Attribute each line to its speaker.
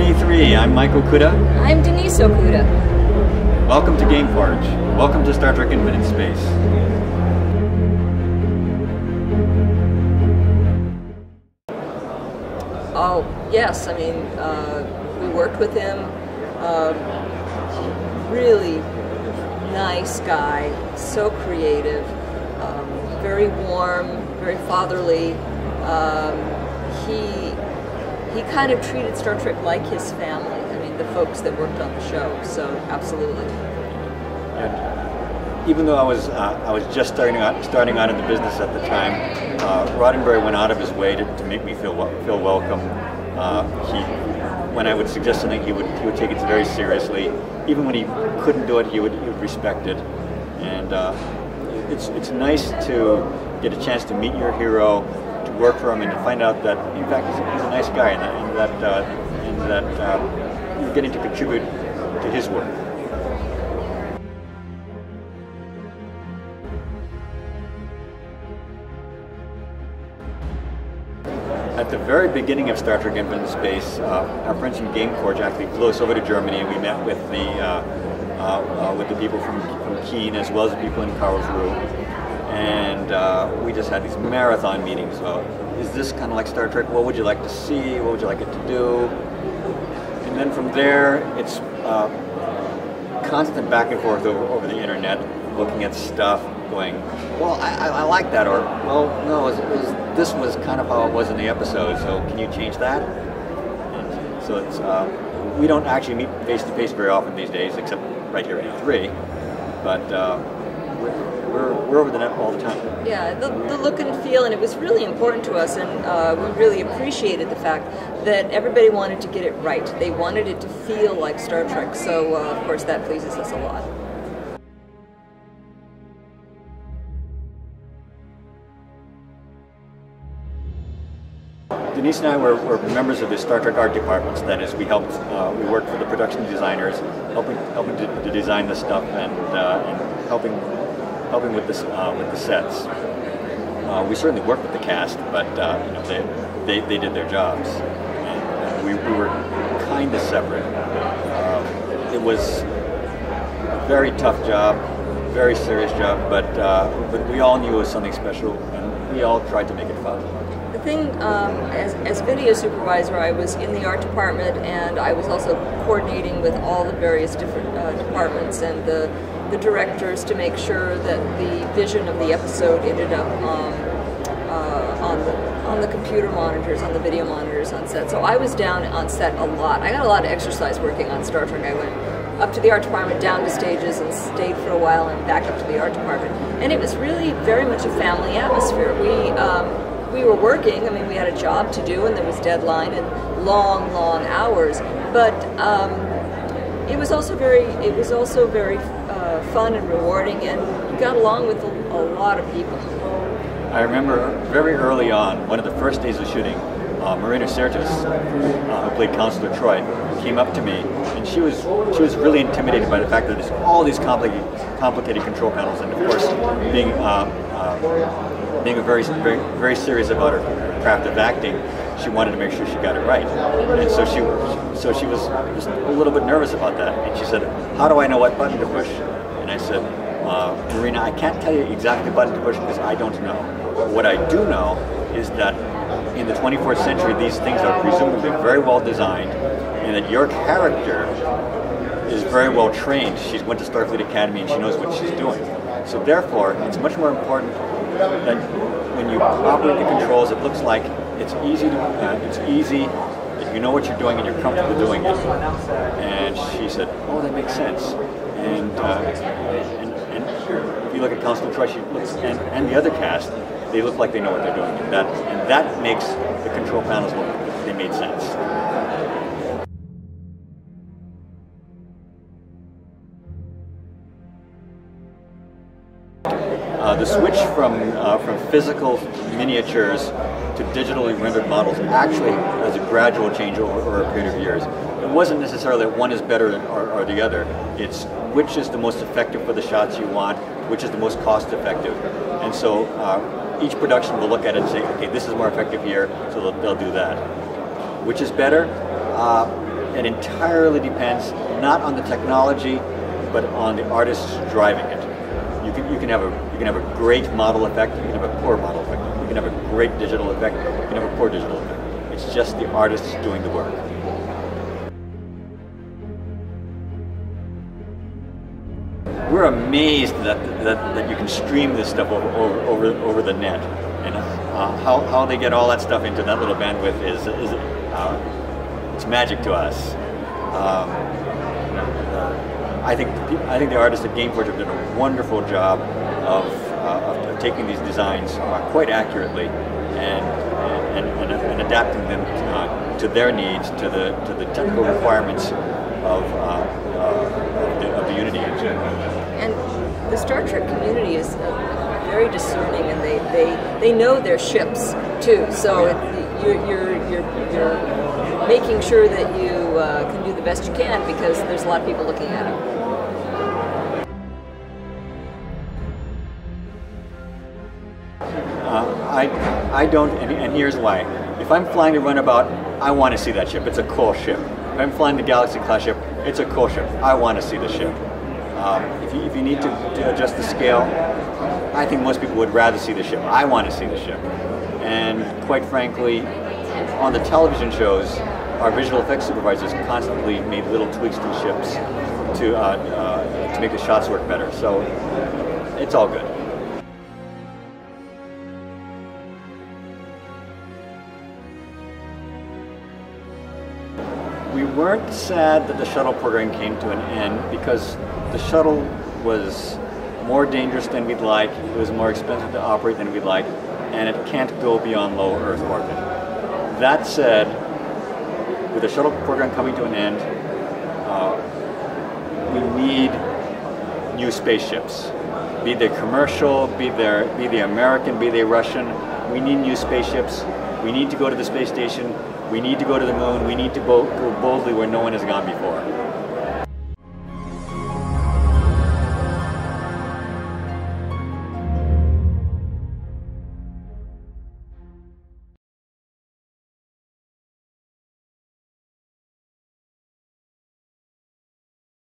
Speaker 1: E3, I'm Mike Okuda.
Speaker 2: I'm Denise Okuda.
Speaker 1: Welcome to Gameforge. Welcome to Star Trek Infinite Space.
Speaker 2: Oh, yes, I mean, we worked with him. Really nice guy, so creative, very warm, very fatherly. He kind of treated Star Trek like his family. I mean, the folks that worked on the show. So, absolutely.
Speaker 1: And even though I was just starting out in the business at the time, Roddenberry went out of his way to make me feel welcome. When I would suggest something, he would take it very seriously. Even when he couldn't do it, he would respect it. And it's nice to get a chance to meet your hero, to work for him, and to find out that in fact he's a nice guy, and that you're getting to contribute to his work. At the very beginning of Star Trek Infinite Space, our friends from Gameforge actually flew us over to Germany, and we met with the people from Keen as well as the people in Karlsruhe, and we just had these marathon meetings. Is this kind of like Star Trek? What would you like to see? What would you like it to do? And then from there, it's constant back and forth over the internet, looking at stuff, going, well, I like that, or, well, no, this was kind of how it was in the episode, so can you change that? And so it's, we don't actually meet face-to-face very often these days, except right here at E3, but we're over the net all the time.
Speaker 2: Yeah, the look and feel, and it was really important to us, and we really appreciated the fact that everybody wanted to get it right. They wanted it to feel like Star Trek, so of course that pleases us a lot.
Speaker 1: Denise and I were members of the Star Trek art departments. That is, we worked for the production designers, helping to design the stuff and helping with the sets. We certainly worked with the cast, but you know, they did their jobs, and we were kind of separate. It was a very tough job, very serious job, but we all knew it was something special, and we all tried to make it fun.
Speaker 2: The thing, as video supervisor, I was in the art department, and I was also coordinating with all the various different departments and the directors to make sure that the vision of the episode ended up on the computer monitors, on the video monitors on set. So I was down on set a lot. I got a lot of exercise working on Star Trek. I went up to the art department, down to stages, and stayed for a while, and back up to the art department. And it was really very much a family atmosphere. We were working. I mean, we had a job to do, and there was deadline and long hours. But it was also very fun and rewarding, and you got along with a lot of people.
Speaker 1: I remember very early on, one of the first days of shooting, Marina Sirtis, who played Counselor Troi, came up to me, and she was really intimidated by the fact that there's all these complicated control panels, and of course, being very serious about her craft of acting, she wanted to make sure she got it right, and so she was just a little bit nervous about that. And she said, "How do I know what button to push?" And I said, "Marina, I can't tell you exactly the button to push because I don't know. What I do know is that in the 24th century, these things are presumably very well designed, and that your character is very well trained. She went to Starfleet Academy and she knows what she's doing. So therefore, it's much more important that when you operate the controls, it looks like it's easy, that you know what you're doing and you're comfortable doing it." And she said, "Oh, that makes sense." And if you look at Counselor Troi, she looks, and the other cast, they look like they know what they're doing, and that makes the control panels look like they made sense. The switch from physical miniatures to digitally rendered models actually has a gradual change over a period of years. It wasn't necessarily that one is better or the other. It's which is the most effective for the shots you want, which is the most cost effective. And so each production will look at it and say, okay, this is more effective here, so they'll do that. Which is better? it entirely depends not on the technology, but on the artists driving it. You can have a great model effect. You can have a poor model effect. You can have a great digital effect. You can have a poor digital effect. It's just the artists doing the work. We're amazed that you can stream this stuff over the net, and how they get all that stuff into that little bandwidth is it's magic to us. I think the artists at Gameforge have done a wonderful job of taking these designs quite accurately and adapting them to their needs, to the technical requirements of the Unity engine.
Speaker 2: And the Star Trek community is very discerning, and they know their ships too. So you're making sure that you can do the best you can, because there's a lot of people looking at it.
Speaker 1: I don't, and here's why. If I'm flying the Runabout, I want to see that ship. It's a cool ship. If I'm flying the Galaxy class ship, it's a cool ship. I want to see the ship. If you need to adjust the scale, I think most people would rather see the ship. I want to see the ship. And quite frankly, on the television shows, our visual effects supervisors constantly made little tweaks to the ships to make the shots work better. So it's all good. We weren't sad that the shuttle program came to an end, because the shuttle was more dangerous than we'd like, it was more expensive to operate than we'd like, and it can't go beyond low Earth orbit. That said, with the shuttle program coming to an end, we need new spaceships. Be they commercial, be they American, be they Russian, we need new spaceships. We need to go to the space station. We need to go to the moon. We need to go boldly where no one has gone before.